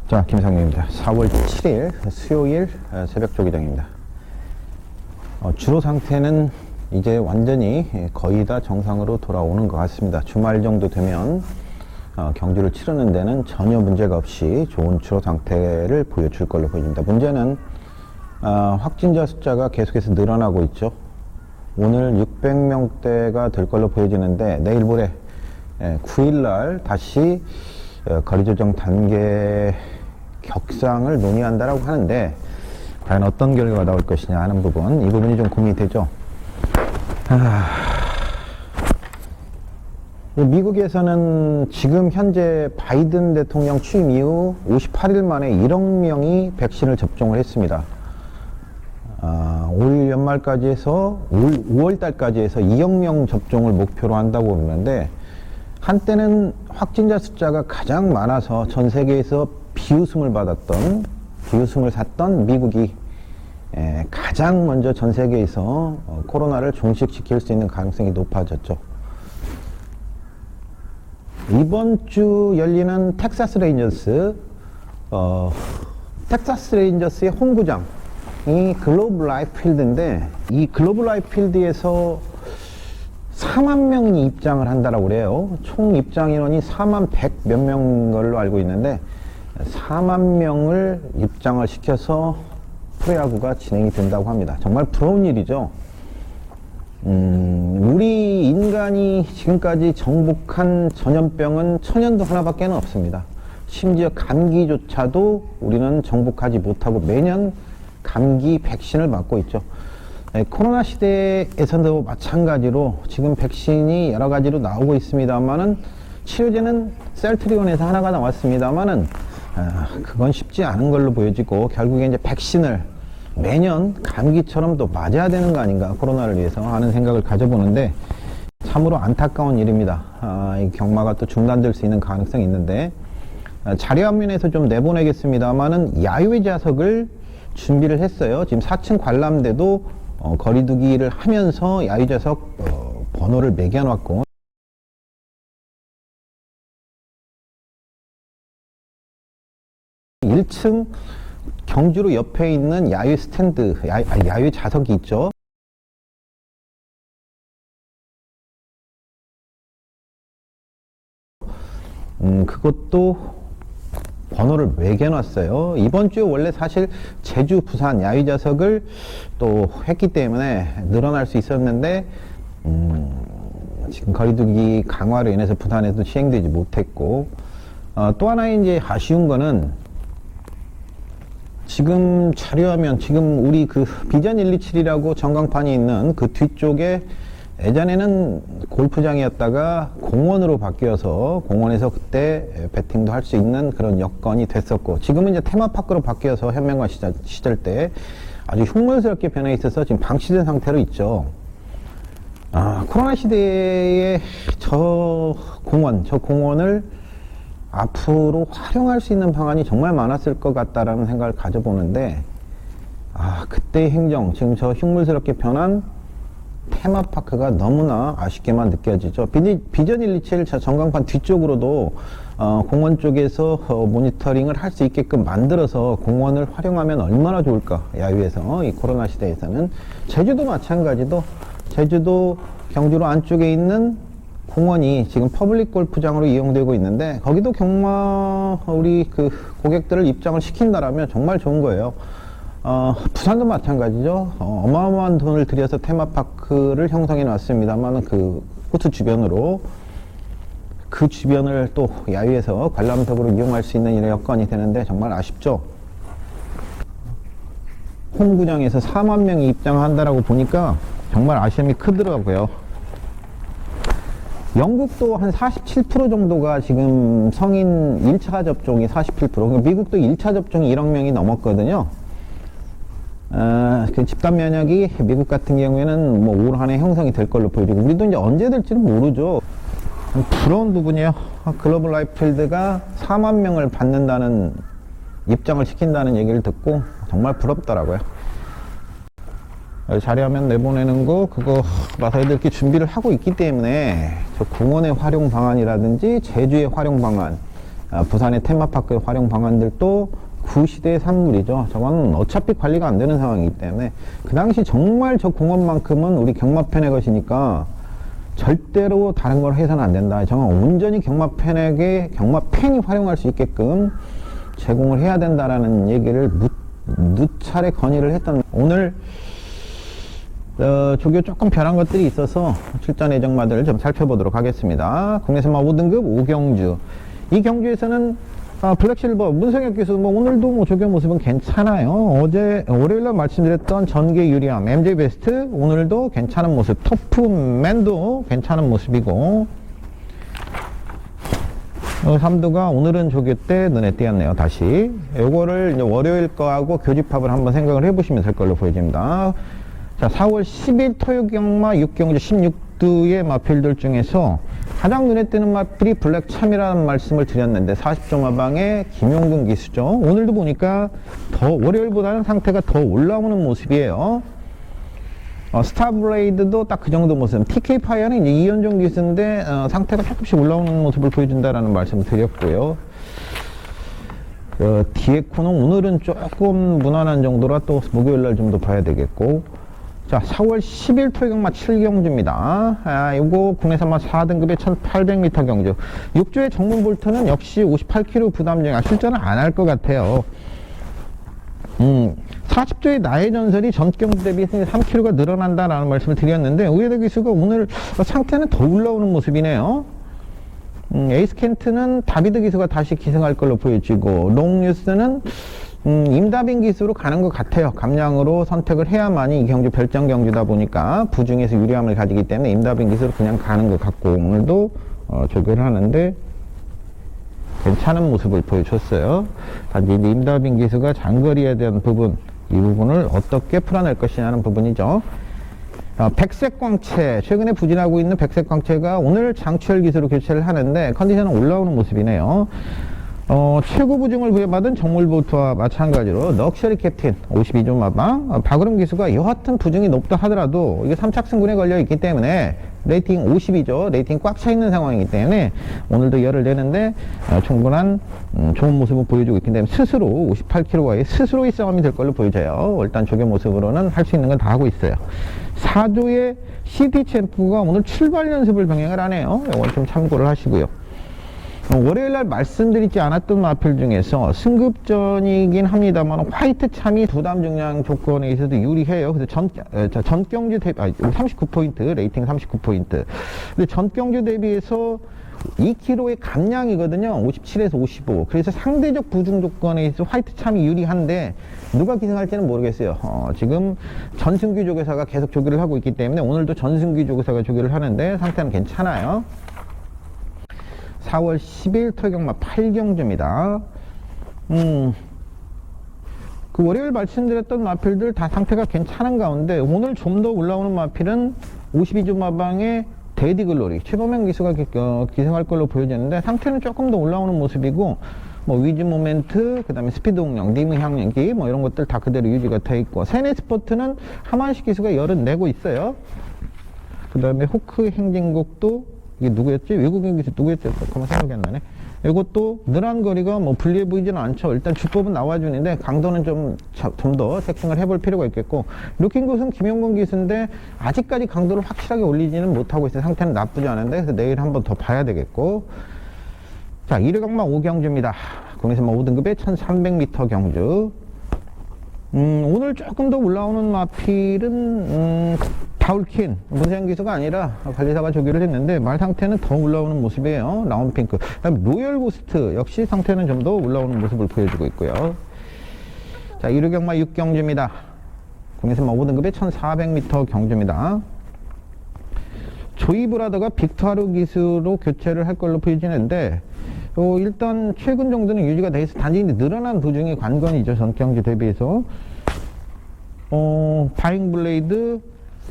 자, 김상윤입니다. 4월 7일 수요일 새벽 조기장입니다. 주로 상태는 이제 완전히 거의 다 정상으로 돌아오는 것 같습니다. 주말 정도 되면 경주를 치르는 데는 전혀 문제가 없이 좋은 주로 상태를 보여줄 걸로 보입니다. 문제는 확진자 숫자가 계속해서 늘어나고 있죠. 오늘 600명대가 될 걸로 보여지는데 내일 모레 9일날 다시 거리조정 단계 격상을 논의한다라고 하는데 과연 어떤 결과가 나올 것이냐 하는 부분, 이 부분이 좀 고민이 되죠. 미국에서는 지금 현재 바이든 대통령 취임 이후 58일 만에 1억 명이 백신을 접종을 했습니다. 올 연말까지 해서 5월 달까지 해서 2억 명 접종을 목표로 한다고 보는데, 한때는 확진자 숫자가 가장 많아서 전 세계에서 비웃음을 샀던 미국이 가장 먼저 전 세계에서 코로나를 종식시킬 수 있는 가능성이 높아졌죠. 이번 주 열리는 텍사스 레인저스의 홈구장이 글로브 라이프 필드인데, 이 글로브 라이프 필드에서 4만 명이 입장을 한다라고 그래요. 총 입장 인원이 4만 100 몇 명 걸로 알고 있는데 4만 명을 입장을 시켜서 프로야구가 진행이 된다고 합니다. 정말 부러운 일이죠. 우리 인간이 지금까지 정복한 전염병은 천연두 하나밖에 없습니다. 심지어 감기조차도 우리는 정복하지 못하고 매년 감기 백신을 맞고 있죠. 코로나 시대에서도 마찬가지로 지금 백신이 여러 가지로 나오고 있습니다만은, 치료제는 셀트리온에서 하나가 나왔습니다만은 그건 쉽지 않은 걸로 보여지고, 결국에 이제 백신을 매년 감기처럼 또 맞아야 되는 거 아닌가, 코로나를 위해서 하는 생각을 가져보는데 참으로 안타까운 일입니다. 이 경마가 또 중단될 수 있는 가능성이 있는데, 자료화면에서 좀 내보내겠습니다만은 야유회 좌석을 준비를 했어요. 지금 4층 관람대도 거리두기를 하면서 야유좌석 번호를 매겨놨고, 1층 경주로 옆에 있는 야유 스탠드, 야유 좌석이 있죠. 그것도 번호를 매겨놨어요. 이번 주에 원래 사실 제주, 부산 야유좌석을 또 했기 때문에 늘어날 수 있었는데, 지금 거리두기 강화로 인해서 부산에도 시행되지 못했고, 또 하나의 이제 아쉬운 거는, 지금 자료화면, 지금 우리 그 비전 127이라고 전광판이 있는 그 뒤쪽에 예전에는 골프장이었다가 공원으로 바뀌어서 공원에서 그때 배팅도 할 수 있는 그런 여건이 됐었고, 지금은 이제 테마파크로 바뀌어서 현명화 시절 때 아주 흉물스럽게 변해 있어서 지금 방치된 상태로 있죠. 코로나 시대에 저 공원을 앞으로 활용할 수 있는 방안이 정말 많았을 것 같다라는 생각을 가져보는데, 그때의 행정, 지금 저 흉물스럽게 변한 테마파크가 너무나 아쉽게만 느껴지죠. 비전 127 전광판 뒤쪽으로도 공원 쪽에서 모니터링을 할 수 있게끔 만들어서 공원을 활용하면 얼마나 좋을까, 야유에서. 이 코로나 시대에서는. 제주도 마찬가지도, 제주도 경주로 안쪽에 있는 공원이 지금 퍼블릭 골프장으로 이용되고 있는데, 거기도 경마 우리 그 고객들을 입장을 시킨다라면 정말 좋은 거예요. 부산도 마찬가지죠. 어마어마한 돈을 들여서 테마파크를 형성해 놨습니다만, 그 호수 주변으로, 그 주변을 또 야유에서 관람석으로 이용할 수 있는 이런 여건이 되는데 정말 아쉽죠. 홈구장에서 4만 명이 입장한다라고 보니까 정말 아쉬움이 크더라고요. 영국도 한 47% 정도가 지금 성인 1차 접종이 47%, 미국도 1차 접종이 1억 명이 넘었거든요. 그 집단 면역이 미국 같은 경우에는 뭐 올 한해 형성이 될 걸로 보여지고, 우리도 이제 언제 될지는 모르죠. 부러운 부분이에요. 글로벌 라이프 필드가 4만 명을 받는다는, 입장을 시킨다는 얘기를 듣고 정말 부럽더라고요. 자료화면 내보내는 거, 그거 마사 애들끼리 준비를 하고 있기 때문에 저 공원의 활용 방안이라든지 제주의 활용 방안, 부산의 테마파크 활용 방안들도 구시대의 산물이죠. 저건 어차피 관리가 안 되는 상황이기 때문에 그 당시 정말 저 공원만큼은 우리 경마팬의 것이니까 절대로 다른 걸 해서는 안 된다. 정말 온전히 경마팬이 활용할 수 있게끔 제공을 해야 된다라는 얘기를 누차례 건의를 했던, 오늘 조교 조금 변한 것들이 있어서 출전 예정마들을 좀 살펴보도록 하겠습니다. 국내선마 5등급 오경주. 이 경주에서는 블랙실버 문성혁 기수 오늘도 조교 모습은 괜찮아요. 어제 월요일날 말씀드렸던 전개 유리함 MJ 베스트 오늘도 괜찮은 모습, 터프맨도 괜찮은 모습이고, 삼두가 오늘은 조교 때 눈에 띄었네요. 다시 요거를 이제 월요일 거하고 교집합을 한번 생각을 해보시면 될 걸로 보여집니다. 자, 4월 10일 토요경마 6경주 16두의 마필들 중에서 가장 눈에 띄는 마필이 블랙참이라는 말씀을 드렸는데 40조 마방의 김용근 기수죠. 오늘도 보니까 더 월요일보다는 상태가 더 올라오는 모습이에요. 스타블레이드도 딱 그 정도 모습. TK 파이어는 이제 이현종 기수인데 상태가 조금씩 올라오는 모습을 보여준다라는 말씀을 드렸고요. 디에코는 오늘은 조금 무난한 정도라 또 목요일날 좀 더 봐야 되겠고, 자, 4월 10일 토요경마 7경주입니다. 요거 국내선마 4등급의 1800m 경주. 6주의 정문 볼트는 역시 58kg 부담 중에 출전을 안 할 것 같아요. 40조의 나의 전설이 전경주 대비 3kg가 늘어난다라는 말씀을 드렸는데, 우에다 기수가 오늘 상태는 더 올라오는 모습이네요. 에이스 켄트는 다비드 기수가 다시 기승할 걸로 보여지고, 롱뉴스는 임다빈 기수로 가는 것 같아요. 감량으로 선택을 해야만이 이 경주 별장 경주다 보니까 부중에서 유리함을 가지기 때문에 임다빈 기수로 그냥 가는 것 같고, 오늘도 조교를 하는데 괜찮은 모습을 보여줬어요. 단지 임다빈 기수가 장거리에 대한 부분, 이 부분을 어떻게 풀어낼 것이냐는 부분이죠. 백색광채, 최근에 부진하고 있는 백색광채가 오늘 장추열 기수로 교체를 하는데 컨디션은 올라오는 모습이네요. 최고 부중을 부여받은 정물보트와 마찬가지로 럭셔리 캡틴 52조 마방, 박으름 기수가 여하튼 부중이 높다 하더라도 이게 3착승군에 걸려 있기 때문에 레이팅 52조, 레이팅 꽉 차 있는 상황이기 때문에 오늘도 열을 내는데 충분한 좋은 모습을 보여주고 있기 때문에 스스로 58kg와의 스스로의 싸움이 될 걸로 보여져요. 일단 조교 모습으로는 할 수 있는 건 다 하고 있어요. 4조의 CT 챔프가 오늘 출발 연습을 병행을 하네요. 이건 좀 참고를 하시고요. 월요일날 말씀드리지 않았던 마필 중에서 승급전이긴 합니다만 화이트 참이 부담 중량 조건에 있어도 유리해요. 그래서 전경주 대비 39포인트, 레이팅 39포인트. 근데 전경주 대비해서 2kg의 감량이거든요. 57에서 55. 그래서 상대적 부중 조건에 있어 화이트 참이 유리한데 누가 기승할지는 모르겠어요. 지금 전승규 조교사가 계속 조교를 하고 있기 때문에 오늘도 전승규 조교사가 조교를 하는데 상태는 괜찮아요. 4월 10일 토요경마 8경주입니다. 그 월요일 말씀드렸던 마필들 다 상태가 괜찮은 가운데 오늘 좀 더 올라오는 마필은 52조 마방의 데디글로리 최범행 기수가 기승할 걸로 보여지는데 상태는 조금 더 올라오는 모습이고, 위즈 모멘트, 그 다음에 스피드 홍영, 니무 향연기 이런 것들 다 그대로 유지가 돼 있고, 세네스포트는 하만식 기수가 열은 내고 있어요. 그 다음에 호크 행진곡도 이게 누구였지? 외국인 기수 누구였지? 잠깐만 생각이 안 나네. 이것도 늘한 거리가 불리해 보이지는 않죠. 일단 주법은 나와주는데 강도는 좀 더 체킹을 해볼 필요가 있겠고, 루킹 곳은 김용건 기수인데 아직까지 강도를 확실하게 올리지는 못하고 있어요. 상태는 나쁘지 않은데 그래서 내일 한번 더 봐야 되겠고, 자, 1회강마 5경주입니다. 국내선마 5등급의 1300m 경주. 오늘 조금 더 올라오는 마필은 바울킨 문세영 기수가 아니라 관리사가 조교를 했는데 말 상태는 더 올라오는 모습이에요. 라운핑크. 그다음에 로열 고스트 역시 상태는 좀 더 올라오는 모습을 보여주고 있고요. 자, 1회경마 6경주입니다. 국내선마 5등급의 1400m 경주입니다. 조이브라더가 빅토하루 기수로 교체를 할 걸로 보여지는데 일단 최근 정도는 유지가 돼 있어. 단지 늘어난 부중이 관건이죠. 전경주 대비해서. 바잉블레이드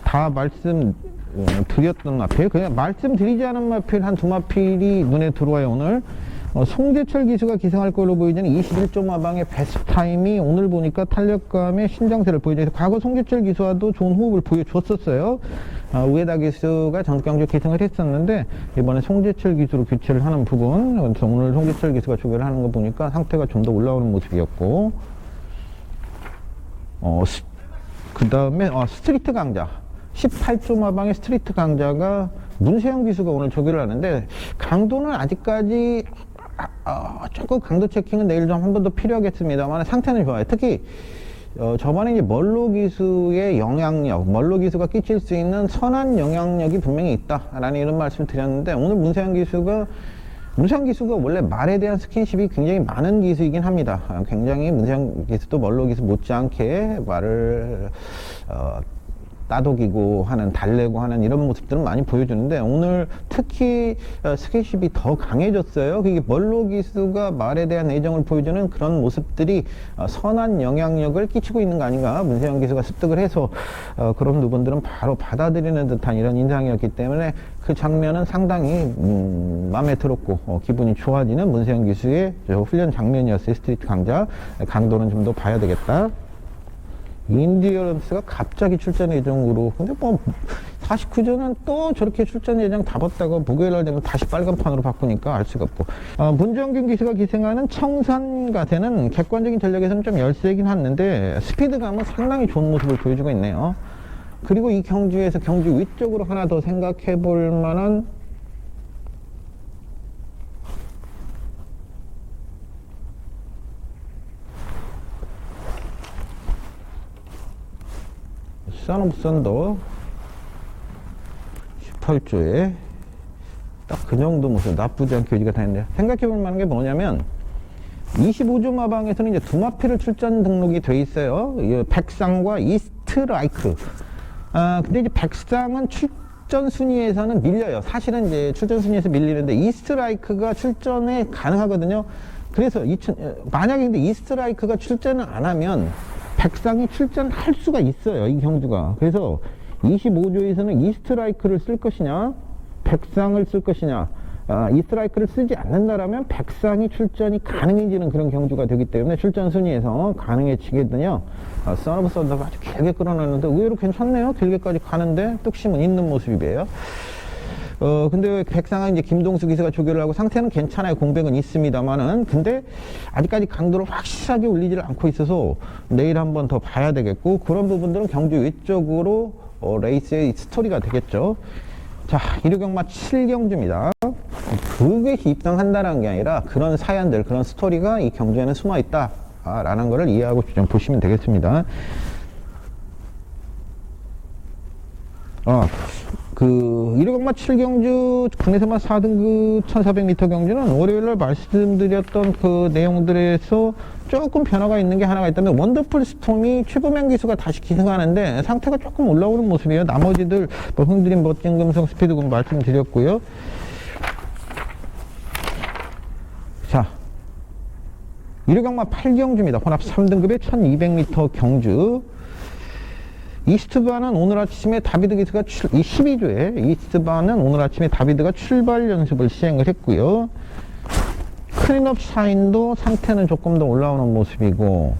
다 말씀드렸던 마필, 그냥 말씀드리지 않은 마필 한 두 마필이 눈에 들어와요. 오늘 송재철 기수가 기승할 걸로 보이지는 21조 마방의 베스트 타임이 오늘 보니까 탄력감의 신장세를 보여줘서 과거 송재철 기수와도 좋은 호흡을 보여줬었어요. 우에다 기수가 전격적 기승을 했었는데 이번에 송재철 기수로 교체를 하는 부분, 그래서 오늘 송재철 기수가 조결을 하는 거 보니까 상태가 좀 더 올라오는 모습이었고, 그 다음에 스트리트 강자 18조 마방의 스트리트 강자가 문세영 기수가 오늘 조결을 하는데, 강도는 아직까지 조금 강도 체킹은 내일 좀 한 번 더 필요하겠습니다만 상태는 좋아요. 특히 저번에 이제 멀로 기수의 영향력, 멀로 기수가 끼칠 수 있는 선한 영향력이 분명히 있다라는 이런 말씀을 드렸는데, 오늘 문세영 기수가 원래 말에 대한 스킨십이 굉장히 많은 기수이긴 합니다. 굉장히 문세영 기수도 멀로 기수 못지않게 말을 따독이고 하는, 달래고 하는 이런 모습들은 많이 보여주는데, 오늘 특히 스킨십이 더 강해졌어요. 그게 멀로 기수가 말에 대한 애정을 보여주는 그런 모습들이 선한 영향력을 끼치고 있는 거 아닌가, 문세영 기수가 습득을 해서 그런 부분들은 바로 받아들이는 듯한 이런 인상이었기 때문에 그 장면은 상당히 마음에 들었고 기분이 좋아지는 문세영 기수의 훈련 장면이었어요. 스트리트 강자. 강도는 좀 더 봐야 되겠다. 인디어럼스가 갑자기 출전 예정으로, 근데 뭐 49조는 또 저렇게 출전 예정 잡았다가 목요일날 되면 다시 빨간판으로 바꾸니까 알 수가 없고, 문정균 기수가 기생하는 청산가세는 객관적인 전력에서는 좀 열세긴 했는데 스피드감은 상당히 좋은 모습을 보여주고 있네요. 그리고 이 경주에서 경주 위쪽으로 하나 더 생각해 볼 만한 선오브 선더 18조에 딱 그 정도 모습, 나쁘지 않게 유지가 되는데요. 생각해 볼 만한 게 뭐냐면 25조 마방에서는 이제 두 마필을 출전 등록이 돼 있어요. 백상과 이스트라이크. 근데 이제 백상은 출전 순위에서는 밀려요. 사실은 이제 출전 순위에서 밀리는데 이스트라이크가 출전에 가능하거든요. 그래서 만약에 근데 이스트라이크가 출전을 안 하면 백상이 출전할 수가 있어요, 이 경주가. 그래서 25조에서는 이스트라이크를 쓸 것이냐, 백상을 쓸 것이냐. 이스트라이크를 쓰지 않는다라면 백상이 출전이 가능해지는 그런 경주가 되기 때문에 출전 순위에서 가능해지거든요. 선오브 선더가 아주 길게 끌어놨는데 의외로 괜찮네요. 길게까지 가는데 뚝심은 있는 모습이에요. 근데 백상은 이제 김동수 기수가 조결을 하고 상태는 괜찮아요. 공백은 있습니다만은. 근데 아직까지 강도를 확실하게 올리지를 않고 있어서 내일 한번 더 봐야 되겠고, 그런 부분들은 경주 위쪽으로 레이스의 스토리가 되겠죠. 자, 1호경마 7경주입니다. 그것이 입당한다는 게 아니라 그런 사연들, 그런 스토리가 이 경주에는 숨어 있다 라는 거를 이해하고 좀 보시면 되겠습니다. 그 1호경마 7경주 국내선마 4등급 1400m 경주는 월요일날 말씀드렸던 그 내용들에서 조금 변화가 있는 게 하나가 있다면, 원더풀 스톰이 최고명 기수가 다시 기승하는데 상태가 조금 올라오는 모습이에요. 나머지들 뭐 흥드림, 멋진 금성, 스피드군 말씀드렸고요. 자, 1호경마 8경주입니다. 혼합 3등급의 1200m 경주. 이스트바는 오늘 아침에 다비드 기수가 이 12조에 이스트바는 오늘 아침에 다비드가 출발 연습을 시행을 했고요. 클린업 샤인도 상태는 조금 더 올라오는 모습이고,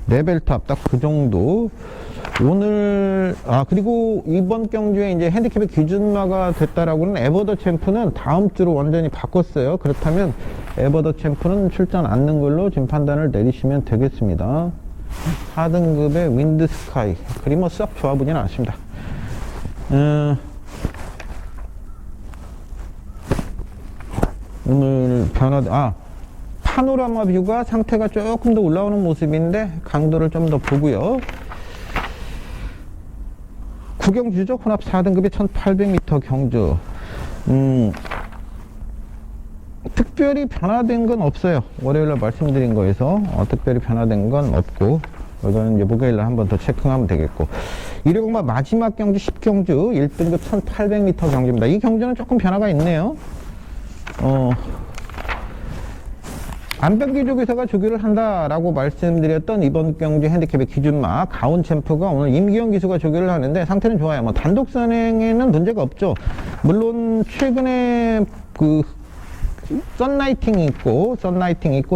레벨탑 딱 그 정도. 오늘 그리고 이번 경주에 이제 핸디캡의 기준마가 됐다라고는 에버더 챔프는 다음 주로 완전히 바꿨어요. 그렇다면 에버더 챔프는 출전 않는 걸로 지금 판단을 내리시면 되겠습니다. 4등급의 윈드 스카이. 그림 뭐 썩 좋아 보지는 않습니다. 오늘 파노라마 뷰가 상태가 조금 더 올라오는 모습인데 강도를 좀 더 보고요. 구경주죠. 혼합 4등급의 1800m 경주. 특별히 변화된 건 없어요. 월요일날 말씀드린 거에서 특별히 변화된 건 없고, 이거는 이제 목요일날 한 번 더 체크하면 되겠고, 1호경마 마지막 경주 10경주 1등급 1800m 경주입니다. 이 경주는 조금 변화가 있네요. 안병기 조교사가 조교를 한다라고 말씀드렸던 이번 경주 핸디캡의 기준마 가온 챔프가 오늘 임기영 기수가 조교를 하는데 상태는 좋아요. 뭐 단독 선행에는 문제가 없죠. 물론 최근에 그 썬라이팅이 있고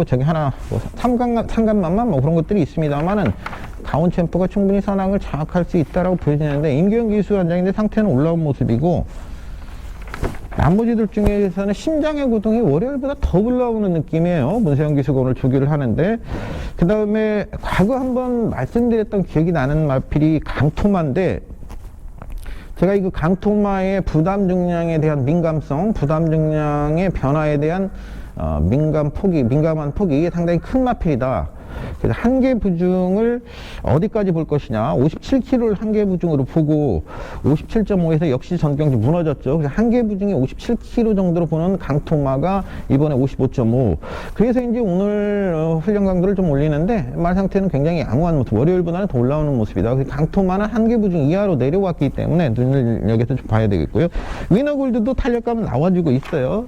저기 하나 뭐 삼간만만 뭐 그런 것들이 있습니다만은 다운 챔프가 충분히 선악을 장악할 수 있다라고 보여지는데, 임규현 기수관장인데 상태는 올라온 모습이고, 나머지들 중에서는 심장의 구동이 월요일보다 더 올라오는 느낌이에요. 문세영 기수가 오늘 조교를 하는데, 그 다음에 과거 한번 말씀드렸던 기억이 나는 마필이 강토마인데, 제가 이 강토마의 부담 중량에 대한 민감성, 부담 중량의 변화에 대한 민감한 폭이 상당히 큰 마필이다. 그래서 한계 부중을 어디까지 볼 것이냐, 57kg를 한계 부중으로 보고 57.5에서 역시 전경주 무너졌죠. 그래서 한계 부중이 57kg 정도로 보는 강토마가 이번에 55.5. 그래서 이제 오늘 훈련 강도를 좀 올리는데 말 상태는 굉장히 양호한 모습, 월요일보다는 더 올라오는 모습이다. 그래서 강토마는 한계 부중 이하로 내려왔기 때문에 눈여겨서 좀 봐야 되겠고요. 위너골드도 탄력감은 나와주고 있어요.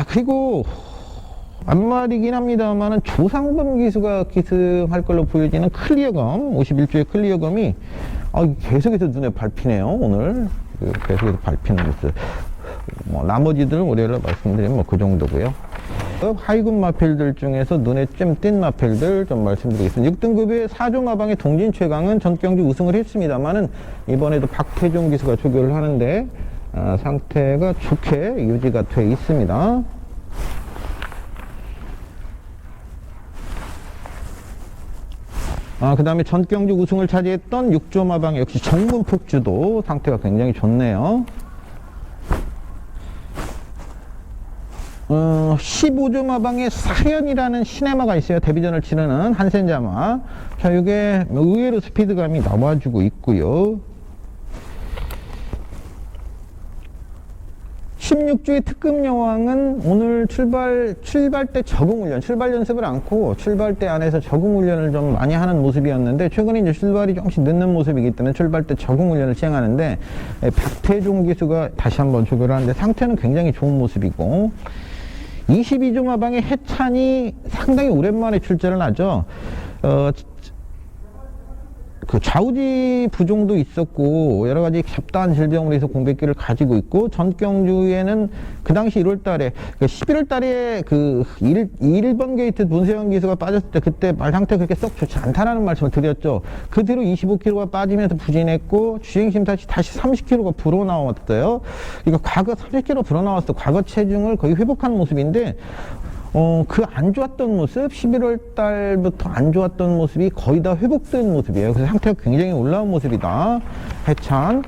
그리고 안말이긴 합니다만은 조상범 기수가 기승할 걸로 보여지는 클리어검, 51조의 클리어검이 계속해서 눈에 밟히네요. 오늘 계속해서 밟히는 모습. 나머지들은 월요일에 말씀드리면 그 정도고요. 하이급 마필들 중에서 눈에 좀 띈 마필들 좀 말씀드리겠습니다. 6등급의 4조 마방의 동진 최강은 전경주 우승을 했습니다만은 이번에도 박태종 기수가 조교를 하는데 상태가 좋게 유지가 돼 있습니다. 그 다음에 전경주 우승을 차지했던 6조 마방 역시 정문폭주도 상태가 굉장히 좋네요. 15조 마방에 사현이라는 시네마가 있어요. 데뷔전을 치르는 한센자마. 자, 이게 의외로 스피드감이 나와주고 있고요. 16주의 특급 여왕은 오늘 출발 때 적응 훈련, 출발 연습을 않고 출발 때 안에서 적응 훈련을 좀 많이 하는 모습이었는데, 최근에 이제 출발이 조금씩 늦는 모습이기 때문에 출발 때 적응 훈련을 시행하는데, 박태종 기수가 다시 한번 조교를 하는데 상태는 굉장히 좋은 모습이고, 22조 마방의 해찬이 상당히 오랜만에 출전을 하죠. 그 좌우지 부종도 있었고 여러 가지 잡다한 질병으로 해서 공백기를 가지고 있고, 전경주에는 그 당시 1월 달에 11월 달에 그 1번 게이트 문세영 기수가 빠졌을 때 그때 말 상태 그렇게 썩 좋지 않다라는 말씀을 드렸죠. 그 뒤로 25kg가 빠지면서 부진했고 주행심 다시 30kg가 불어나왔어요. 그러니까 과거 30kg 불어나왔어. 과거 체중을 거의 회복한 모습인데, 그 안 좋았던 모습, 11월 달부터 안 좋았던 모습이 거의 다 회복된 모습이에요. 그래서 상태가 굉장히 올라온 모습이다. 해찬.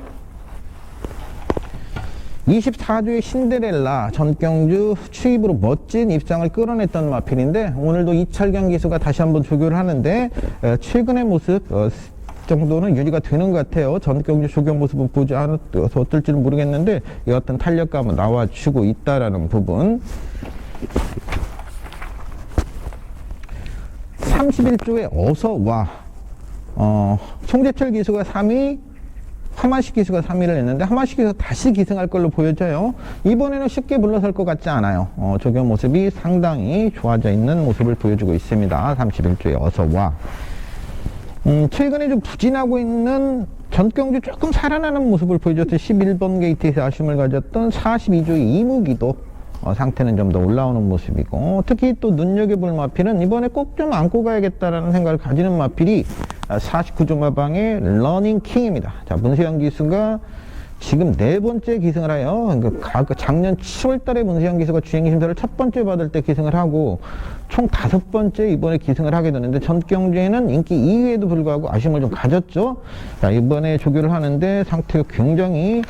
24조의 신데렐라, 전경주 추입으로 멋진 입상을 끌어냈던 마필인데, 오늘도 이철경 기수가 다시 한번 조교를 하는데, 최근의 모습, 정도는 유지가 되는 것 같아요. 전경주 조교 모습은 보지 않아서 어떨지는 모르겠는데, 여하튼 탄력감은 나와주고 있다라는 부분. 31조에 어서와, 송재철 기수가 3위, 하마식 기수가 3위를 했는데 하마식 기수가 다시 기승할 걸로 보여져요. 이번에는 쉽게 물러설 것 같지 않아요. 조교 모습이 상당히 좋아져 있는 모습을 보여주고 있습니다. 31조에 어서와. 최근에 좀 부진하고 있는 전경주 조금 살아나는 모습을 보여줬을 11번 게이트에서 아쉬움을 가졌던 42조의 이무기도 상태는 좀 더 올라오는 모습이고, 특히 또 눈여겨볼 마필은 이번에 꼭 좀 안고 가야겠다라는 생각을 가지는 마필이 49조 마방의 러닝 킹입니다. 자, 문세영 기수가 지금 4번째 기승을 해요. 그러니까 작년 7월 달에 문세영 기수가 주행 심사를 첫 번째 받을 때 기승을 하고 총 5번째 이번에 기승을 하게 되는데, 전경주에는 인기 2위에도 불구하고 아쉬움을 좀 가졌죠. 자, 이번에 조교를 하는데 상태가 굉장히,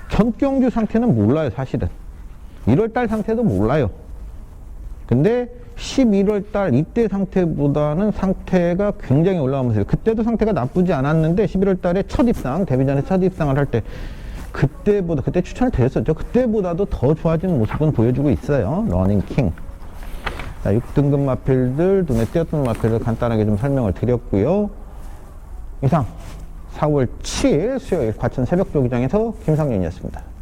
전경주 상태는 몰라요, 사실은. 1월달 상태도 몰라요. 근데 11월달 이때 상태보다는 상태가 굉장히 올라오면서, 그때도 상태가 나쁘지 않았는데 11월달에 첫 입상, 데뷔전에 첫 입상을 할 때 그때 추천을 드렸었죠. 그때보다도 더 좋아진 모습은 보여주고 있어요. 러닝킹. 6등급 마필들, 눈에 띄었던 마필들 간단하게 좀 설명을 드렸고요. 이상 4월 7일 수요일 과천 새벽 조기장에서 김상윤이었습니다.